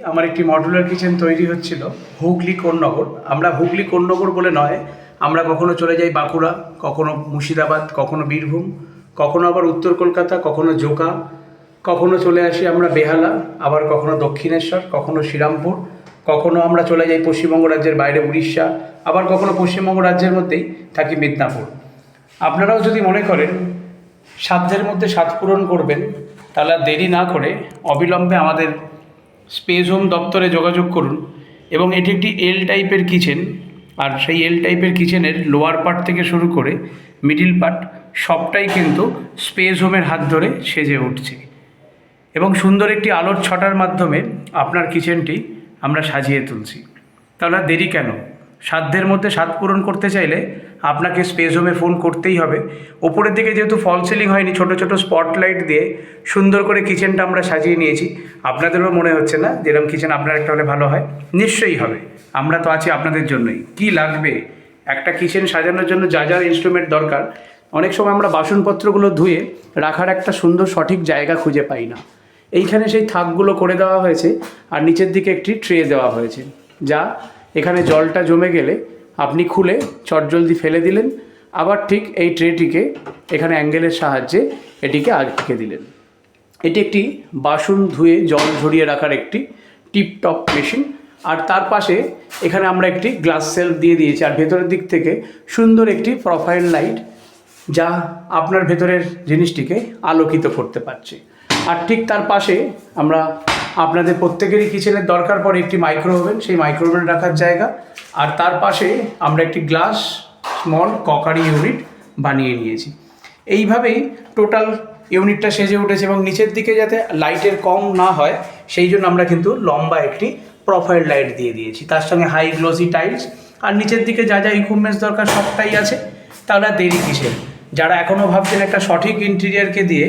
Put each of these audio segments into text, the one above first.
আমার একটি modular kitchen তৈরি হচ্ছিল হুগলি কোন্নগর। আমরা হুগলি কোন্নগর বলে নয়, আমরা কখনো চলে যাই বাঁকুড়া, কখনো মুর্শিদাবাদ, কখনো বীরভূম, কখনো আবার উত্তর কলকাতা, কখনো জোকা, কখনো চলে আসি আমরা বেহালা, আবার কখনো দক্ষিণেশ্বর, কখনো শ্রীরামপুর, কখনো আমরা চলে যাই পশ্চিমবঙ্গ রাজ্যের বাইরে উড়িষ্যা, আবার কখনো পশ্চিমবঙ্গ রাজ্যের মধ্যেই থাকি মিদনাপুর। আপনারাও যদি মনে করেন সাধ্যের মধ্যে স্বাদ পূরণ করবেন, তাহলে আর দেরি না করে অবিলম্বে আমাদের স্পেস হোম দপ্তরে যোগাযোগ করুন। এবং এটি একটি এল টাইপের কিচেন, আর সেই এল টাইপের কিচেনের লোয়ার পার্ট থেকে শুরু করে মিডিল পার্ট সবটাই কিন্তু স্পেস হোমের হাত ধরে সেজে উঠছে এবং সুন্দর একটি আলোর ছটার মাধ্যমে আপনার কিচেনটি আমরা সাজিয়ে তুলছি। তাহলে আর দেরি কেন? সাধ্যের মধ্যে স্বাদ পূরণ করতে চাইলে আপনাকে স্পেস হোমে ফোন করতেই হবে। ওপরের দিকে যেহেতু ফল সিলিং হয়নি, ছোট ছোট স্পটলাইট দিয়ে সুন্দর করে কিচেনটা আমরা সাজিয়ে নিয়েছি। আপনাদেরও মনে হচ্ছে না যেরকম কিচেন আপনার একটা হলে ভালো হয়? নিশ্চয়ই হবে। আমরা তো আছি আপনাদের জন্যই। কি লাগবে একটা কিচেন সাজানোর জন্য? যা যা ইনস্ট্রুমেন্ট দরকার, অনেক সময় আমরা বাসনপত্রগুলো ধুয়ে রাখার একটা সুন্দর সঠিক জায়গা খুঁজে পাই না। এইখানে সেই থাকগুলো করে দেওয়া হয়েছে, আর নিচের দিকে একটি ট্রে দেওয়া হয়েছে, যা এখানে জলটা জমে গেলে আপনি খুলে চটজলদি ফেলে দিলেন, আবার ঠিক এই ট্রেটিকে এখানে অ্যাঙ্গেলের সাহায্যে এটিকে আটকে দিলেন। এটি একটি বাসন ধুয়ে জল ঝরিয়ে রাখার একটি টিপটপ মেশিন। আর তার পাশে এখানে আমরা একটি গ্লাস সেলফ দিয়ে দিয়েছি, আর ভেতরের দিক থেকে সুন্দর একটি প্রোফাইল লাইট, যা আপনার ভেতরের জিনিসটিকে আলোকিত করতে পারছে। আর ঠিক তার পাশে আমরা আপনাদের প্রত্যেকেরই কিচেনের দরকার পড়ে একটি মাইক্রো ওভেন, সেই মাইক্রো ওভেন রাখার জায়গা। আর তার পাশে আমরা একটি গ্লাস স্মল ককারি ইউনিট বানিয়ে নিয়েছি। এইভাবেই টোটাল ইউনিটটা সেজে উঠেছে। এবং নিচের দিকে যাতে লাইটের কম না হয় সেই জন্য আমরা কিন্তু লম্বা একটি প্রোফাইল লাইট দিয়ে দিয়েছি, তার সঙ্গে হাই গ্লোসি টাইলস। আর নিচের দিকে যা যা ইকুইপমেন্টস দরকার সবটাই আছে। তাহলে আর দেরি কিসের? যারা এখনও ভাবছেন একটা সঠিক ইন্টেরিয়ারকে দিয়ে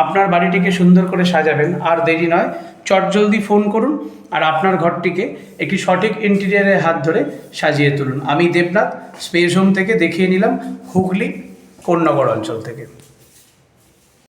আপনার বাড়িটিকে সুন্দর করে সাজাবেন, আর দেরি নয়, চটজলদি ফোন করুন আর আপনার ঘরটিকে একটি সঠিক ইন্টেরিয়ারের হাত ধরে সাজিয়ে তুলুন। আমি দেবনাথ স্পেস হোম থেকে দেখিয়ে নিলাম হুগলি কোন্নগর অঞ্চল থেকে।